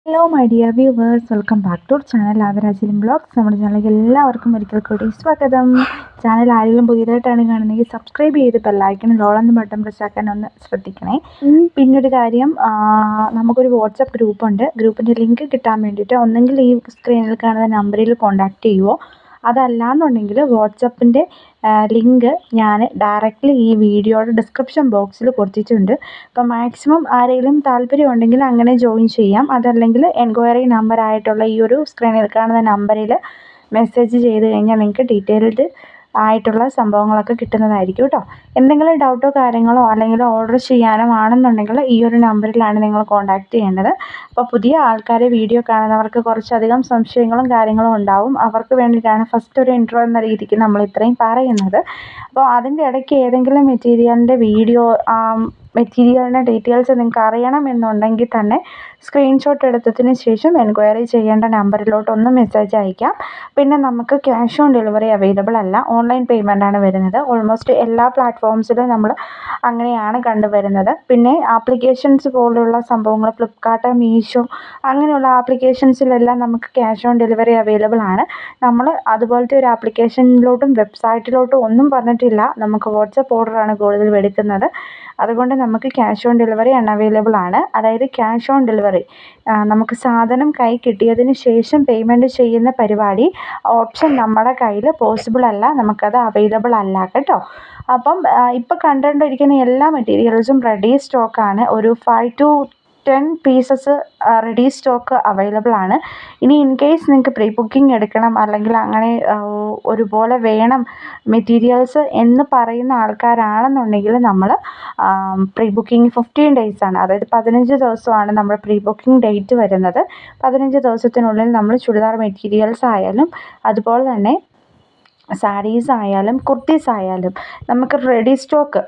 Hello my dear viewers, welcome back to channel ആദരാജിലും blogs. നമ്മുടെ ചാനലിലേക്ക് എല്ലാവർക്കും ഒരിക്കൽ കൂടി സ്വാഗതം. ചാനൽ ആരെങ്കിലും പുതിയതായിട്ടാണ് കാണുന്നതെങ്കിൽ സബ്സ്ക്രൈബ് ചെയ്ത് ബെല്ലൈക്കൺ ഓളെന്ന ബട്ടൺ പ്രസ് ആക്കാൻ ഒന്ന് ശ്രദ്ധിക്കണേ. പിന്നൊരു കാര്യം, നമുക്കൊരു വാട്സപ്പ് ഗ്രൂപ്പുണ്ട്. ഗ്രൂപ്പിൻ്റെ ലിങ്ക് കിട്ടാൻ വേണ്ടിയിട്ട് ഒന്നെങ്കിൽ ഈ സ്ക്രീനിൽ കാണുന്ന നമ്പറിൽ കോൺടാക്റ്റ് ചെയ്യുമോ, അതല്ലാന്നുണ്ടെങ്കിൽ വാട്സപ്പിൻ്റെ ലിങ്ക് ഞാൻ ഡയറക്റ്റ്ലി ഈ വീഡിയോയുടെ ഡിസ്ക്രിപ്ഷൻ ബോക്സിൽ കൊടുത്തിട്ടുണ്ട്. അപ്പോൾ മാക്സിമം ആരെങ്കിലും താല്പര്യമുണ്ടെങ്കിൽ അങ്ങനെ ജോയിൻ ചെയ്യാം. അതല്ലെങ്കിൽ എൻക്വയറി നമ്പറായിട്ടുള്ള ഈ ഒരു സ്ക്രീനിൽ കാണുന്ന നമ്പറിൽ മെസ്സേജ് ചെയ്ത് കഴിഞ്ഞാൽ നിങ്ങൾക്ക് ഡീറ്റെയിൽഡ് ആയിട്ടുള്ള സംഭവങ്ങളൊക്കെ കിട്ടുന്നതായിരിക്കും കേട്ടോ. എന്തെങ്കിലും ഡൗട്ടോ കാര്യങ്ങളോ അല്ലെങ്കിൽ ഓർഡർ ചെയ്യാനോ ആണെന്നുണ്ടെങ്കിൽ ഈ ഒരു നമ്പറിലാണ് നിങ്ങൾ കോൺടാക്റ്റ് ചെയ്യേണ്ടത്. അപ്പോൾ പുതിയ ആൾക്കാർ വീഡിയോ കാണുന്നവർക്ക് കുറച്ചധികം സംശയങ്ങളും കാര്യങ്ങളും ഉണ്ടാവും. അവർക്ക് വേണ്ടിയിട്ടാണ് ഫസ്റ്റ് ഒരു ഇൻട്രോ എന്ന രീതിക്ക് നമ്മൾ ഇത്രയും പറയുന്നത്. അപ്പോൾ അതിൻ്റെ ഇടയ്ക്ക് ഏതെങ്കിലും മെറ്റീരിയലിൻ്റെ ഡീറ്റെയിൽസ് നിങ്ങൾക്ക് അറിയണമെന്നുണ്ടെങ്കിൽ തന്നെ സ്ക്രീൻഷോട്ട് എടുത്തതിന് ശേഷം എൻക്വയറി ചെയ്യേണ്ട നമ്പറിലോട്ട് ഒന്ന് മെസ്സേജ് അയക്കാം. പിന്നെ നമുക്ക് ക്യാഷ് ഓൺ ഡെലിവറി അവൈലബിൾ അല്ല, ഓൺലൈൻ പേയ്മെൻറ്റാണ് വരുന്നത്. ഓൾമോസ്റ്റ് എല്ലാ പ്ലാറ്റ്ഫോംസിലും നമ്മൾ അങ്ങനെയാണ് കണ്ടുവരുന്നത്. പിന്നെ ആപ്ലിക്കേഷൻസ് പോലുള്ള സംഭവങ്ങൾ, ഫ്ലിപ്കാർട്ട്, മീഷോ അങ്ങനെയുള്ള ആപ്ലിക്കേഷൻസിലെല്ലാം നമുക്ക് ക്യാഷ് ഓൺ ഡെലിവറി അവൈലബിൾ ആണ്. നമ്മൾ അതുപോലത്തെ ഒരു ആപ്ലിക്കേഷനിലോട്ടും വെബ്സൈറ്റിലോട്ടും ഒന്നും പറഞ്ഞിട്ടില്ല. നമുക്ക് വാട്സപ്പ് ഓർഡറാണ് കൂടുതൽ എടുക്കുന്നത്. അതുകൊണ്ട് നമുക്ക് ക്യാഷ് ഓൺ ഡെലിവറി അൺഅവൈലബിൾ ആണ്. അതായത് ക്യാഷ് ഓൺ ഡെലിവറി നമുക്ക് സാധനം കൈ കിട്ടിയതിന് ശേഷം പേയ്മെൻറ്റ് ചെയ്യുന്ന പരിപാടി ഓപ്ഷൻ നമ്മുടെ കയ്യിൽ പോസിബിൾ അല്ല, നമുക്കത് അവൈലബിൾ അല്ല കേട്ടോ. അപ്പം ഇപ്പോൾ കണ്ടുകൊണ്ടിരിക്കുന്ന എല്ലാ മെറ്റീരിയൽസും റെഡി സ്റ്റോക്കാണ്. ഒരു 5 to 10 pieces ready stock available ആണ്. ഇനി ഇൻ കേസ് നിങ്ങൾക്ക് പ്രീ ബുക്കിംഗ് എടുക്കണം അല്ലെങ്കിൽ അങ്ങനെ ഒരുപോലെ വേണം മെറ്റീരിയൽസ് എന്ന് പറയുന്ന ആൾക്കാരാണെന്നുണ്ടെങ്കിൽ നമ്മൾ പ്രീ ബുക്കിംഗ് 15 days ആണ്. അതായത് 15 ദിവസമാണ് നമ്മൾ പ്രീ ബുക്കിംഗ് ഡേറ്റ് വരുന്നത്. 15 ദിവസത്തിനുള്ളിൽ നമ്മൾ ചുരിദാർ മെറ്റീരിയൽസ് ആയാലും അതുപോലെ തന്നെ സാരീസ് ആയാലും കുർത്തീസ് ആയാലും നമുക്ക് റെഡി സ്റ്റോക്ക്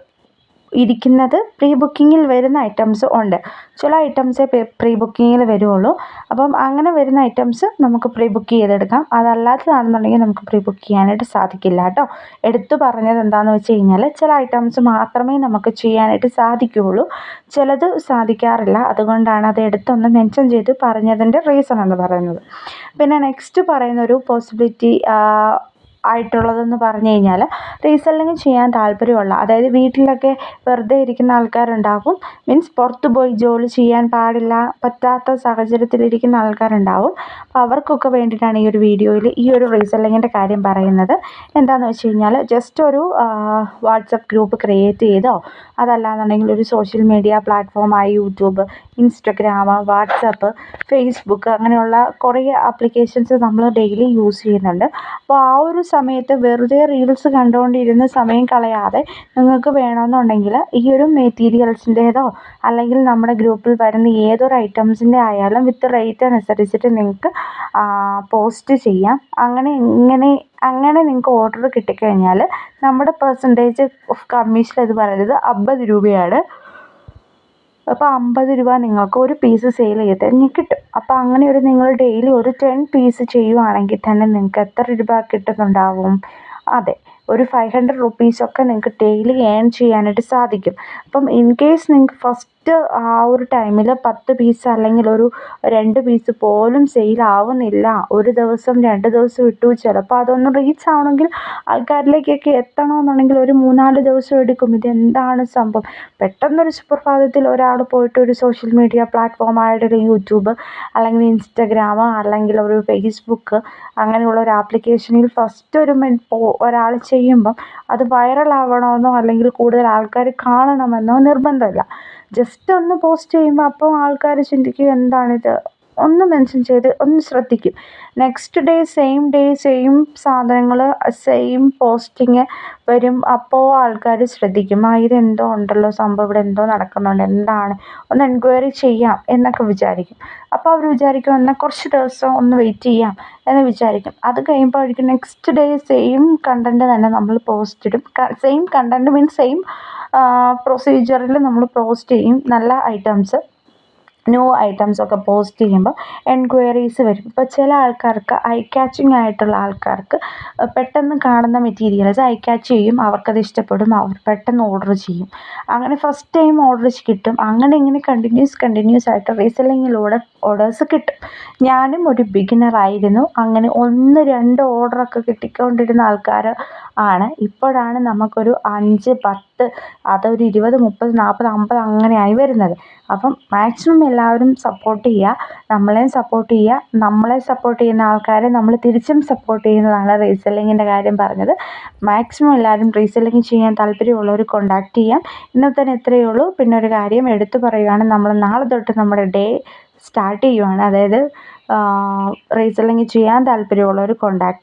ഇരിക്കുന്നത് പ്രീ ബുക്കിങ്ങിൽ വരുന്ന ഐറ്റംസ് ഉണ്ട്. ചില ഐറ്റംസേ പ്രീ ബുക്കിങ്ങിൽ വരുള്ളൂ. അപ്പം അങ്ങനെ വരുന്ന ഐറ്റംസ് നമുക്ക് പ്രീ ബുക്ക് ചെയ്തെടുക്കാം. അതല്ലാത്തതാണെന്നുണ്ടെങ്കിൽ നമുക്ക് പ്രീ ബുക്ക് ചെയ്യാനായിട്ട് സാധിക്കില്ല കേട്ടോ. എടുത്തു പറഞ്ഞത് എന്താണെന്ന് വെച്ച് കഴിഞ്ഞാൽ ചില ഐറ്റംസ് മാത്രമേ നമുക്ക് ചെയ്യാനായിട്ട് സാധിക്കുകയുള്ളൂ, ചിലത് സാധിക്കാറില്ല. അതുകൊണ്ടാണ് അത് എടുത്തൊന്ന് മെൻഷൻ ചെയ്ത് പറഞ്ഞതിൻ്റെ റീസൺ എന്ന് പറയുന്നത്. പിന്നെ നെക്സ്റ്റ് പറയുന്ന ഒരു പോസിബിലിറ്റി ആയിട്ടുള്ളതെന്ന് പറഞ്ഞു കഴിഞ്ഞാൽ റീസെല്ലിങ് ചെയ്യാൻ താല്പര്യമുള്ള, അതായത് വീട്ടിലൊക്കെ വെറുതെ ഇരിക്കുന്ന ആൾക്കാരുണ്ടാകും. മീൻസ് പുറത്ത് പോയി ജോലി ചെയ്യാൻ പറ്റാത്ത സാഹചര്യത്തിലിരിക്കുന്ന ആൾക്കാരുണ്ടാവും. അപ്പോൾ അവർക്കൊക്കെ വേണ്ടിയിട്ടാണ് ഈ ഒരു വീഡിയോയിൽ ഈ ഒരു റീസെല്ലിങ്ങിൻ്റെ കാര്യം പറയുന്നത്. എന്താണെന്ന് വെച്ച് കഴിഞ്ഞാൽ ജസ്റ്റ് ഒരു വാട്സപ്പ് ഗ്രൂപ്പ് ക്രിയേറ്റ് ചെയ്തോ, അതല്ലാന്നുണ്ടെങ്കിൽ ഒരു സോഷ്യൽ മീഡിയ പ്ലാറ്റ്ഫോമായ യൂട്യൂബ്, ഇൻസ്റ്റഗ്രാം, വാട്സപ്പ്, ഫേസ്ബുക്ക് അങ്ങനെയുള്ള കുറേ ആപ്ലിക്കേഷൻസ് നമ്മൾ ഡെയിലി യൂസ് ചെയ്യുന്നുണ്ട്. അപ്പോൾ ആ ഒരു സമയത്ത് വെറുതെ റീൽസ് കണ്ടുകൊണ്ടിരുന്ന് സമയം കളയാതെ നിങ്ങൾക്ക് വേണമെന്നുണ്ടെങ്കിൽ ഈ ഒരു മെറ്റീരിയൽസിൻ്റേതോ അല്ലെങ്കിൽ നമ്മുടെ ഗ്രൂപ്പിൽ വരുന്ന ഏതൊരു ഐറ്റംസിൻ്റെ ആയാലും വിത്ത് റേറ്റ് അനുസരിച്ചിട്ട് നിങ്ങൾക്ക് പോസ്റ്റ് ചെയ്യാം. അങ്ങനെ നിങ്ങൾക്ക് ഓർഡർ കിട്ടിക്കഴിഞ്ഞാൽ നമ്മുടെ പെർസെൻറ്റേജ് ഓഫ് കമ്മീഷൻ എന്ന് പറയുന്നത് 50 രൂപയാണ്. അപ്പോൾ 50 രൂപ നിങ്ങൾക്ക് ഒരു പീസ് സെയിൽ ചെയ്ത് കിട്ടും. അപ്പോൾ അങ്ങനെ നിങ്ങൾ ഡെയിലി ഒരു 10 പീസ് ചെയ്യുവാണെങ്കിൽ തന്നെ നിങ്ങൾക്ക് എത്ര രൂപ കിട്ടുന്നുണ്ടാവും? അതെ, ഒരു 500 റുപ്പീസൊക്കെ നിങ്ങൾക്ക് ഡെയിലി ഏൺ ചെയ്യാനായിട്ട് സാധിക്കും. അപ്പം ഇൻ കേസ് നിങ്ങൾക്ക് ഫസ്റ്റ് ആ ഒരു ടൈമിൽ 10 പീസ് അല്ലെങ്കിൽ ഒരു 2 പീസ് പോലും സെയിൽ ആവുന്നില്ല, ഒരു ദിവസം 2 ദിവസം ഇട്ടു, ചിലപ്പോൾ അതൊന്ന് റീച്ച് ആവണമെങ്കിൽ ആൾക്കാരിലേക്കൊക്കെ എത്തണമെന്നുണ്ടെങ്കിൽ ഒരു 3-4 ദിവസം എടുക്കും. ഇതെന്താണ് സംഭവം? പെട്ടെന്നൊരു സുപ്രഭാതത്തിൽ ഒരാൾ പോയിട്ട് ഒരു സോഷ്യൽ മീഡിയ പ്ലാറ്റ്ഫോമായിട്ട് യൂട്യൂബ് അല്ലെങ്കിൽ ഇൻസ്റ്റഗ്രാം അല്ലെങ്കിൽ ഒരു ഫേസ്ബുക്ക് അങ്ങനെയുള്ള ഒരു ആപ്ലിക്കേഷനിൽ ഫസ്റ്റ് ഒരാൾ ചെയ്യുമ്പം അത് വൈറലാവണമെന്നോ അല്ലെങ്കിൽ കൂടുതൽ ആൾക്കാർ കാണണമെന്നോ നിർബന്ധമില്ല. ജസ്റ്റ് ഒന്ന് പോസ്റ്റ് ചെയ്യുമ്പോൾ അപ്പോൾ ആൾക്കാർ ചിന്തിക്കും എന്താണിത്, ഒന്ന് മെൻഷൻ ചെയ്ത് ഒന്ന് ശ്രദ്ധിക്കും. നെക്സ്റ്റ് ഡേ സെയിം സാധനങ്ങൾ സെയിം പോസ്റ്റിങ് വരും. അപ്പോൾ ആൾക്കാർ ശ്രദ്ധിക്കും, ഇതെന്തോ ഉണ്ടല്ലോ സംഭവം, ഇവിടെ എന്തോ നടക്കുന്നുണ്ട്, എന്താണ്, ഒന്ന് എൻക്വയറി ചെയ്യാം എന്നൊക്കെ വിചാരിക്കും. അപ്പോൾ അവർ വിചാരിക്കും എന്നാൽ കുറച്ച് ദിവസം ഒന്ന് വെയിറ്റ് ചെയ്യാം എന്ന് വിചാരിക്കും. അത് കഴിയുമ്പോഴേക്കും നെക്സ്റ്റ് ഡേ സെയിം കണ്ടൻറ്റ് തന്നെ നമ്മൾ പോസ്റ്റ് ഇടും. സെയിം കണ്ടൻറ്റ് മീൻസ് സെയിം പ്രൊസീജിയറിൽ നമ്മൾ പോസ്റ്റ് ചെയ്യും. നല്ല ഐറ്റംസ്, ന്യൂ ഐറ്റംസൊക്കെ പോസ്റ്റ് ചെയ്യുമ്പോൾ എൻക്വയറീസ് വരും. ഇപ്പോൾ ചില ആൾക്കാർക്ക് ഐ ക്യാച്ചിങ് ആയിട്ടുള്ള ആൾക്കാർക്ക് പെട്ടെന്ന് കാണുന്ന മെറ്റീരിയൽസ് ഐ ക്യാച്ച് ചെയ്യും, അവർക്കത് ഇഷ്ടപ്പെടും, അവർ പെട്ടെന്ന് ഓർഡർ ചെയ്യും. അങ്ങനെ ഫസ്റ്റ് ടൈം ഓർഡർ കിട്ടും. അങ്ങനെ ഇങ്ങനെ കണ്ടിന്യൂസ് ആയിട്ട് റീസെല്ലിങ്ങിലൂടെ ഓർഡേഴ്സ് കിട്ടും. ഞാനും ഒരു ബിഗിനറായിരുന്നു. അങ്ങനെ 1, 2 ഓർഡറൊക്കെ കിട്ടിക്കൊണ്ടിരുന്ന ആൾക്കാർ ആണ്. ഇപ്പോഴാണ് നമുക്കൊരു 5, 10 അതൊരു 20, 30, 40, 50 അങ്ങനെയായി വരുന്നത്. അപ്പം മാക്സിമം എല്ലാവരും സപ്പോർട്ട് ചെയ്യുക, നമ്മളെയും സപ്പോർട്ട് ചെയ്യുക. നമ്മളെ സപ്പോർട്ട് ചെയ്യുന്ന ആൾക്കാരെ നമ്മൾ തിരിച്ചും സപ്പോർട്ട് ചെയ്യുന്നതാണ് റീസെല്ലിങ്ങിൻ്റെ കാര്യം പറഞ്ഞത്. മാക്സിമം എല്ലാവരും റീസെല്ലിങ് ചെയ്യാൻ താല്പര്യമുള്ളവർ കോൺടാക്റ്റ് ചെയ്യാം. ഇന്നത്തേന് ഇത്രയേ ഉള്ളൂ. പിന്നെ ഒരു കാര്യം എടുത്തു പറയുകയാണ്, നമ്മൾ നാളെ തൊട്ട് നമ്മുടെ ഡേ സ്റ്റാർട്ട് ചെയ്യുവാണ്. അതായത് റീസെല്ലിങ് ചെയ്യാൻ താല്പര്യമുള്ളവർ കോൺടാക്റ്റ്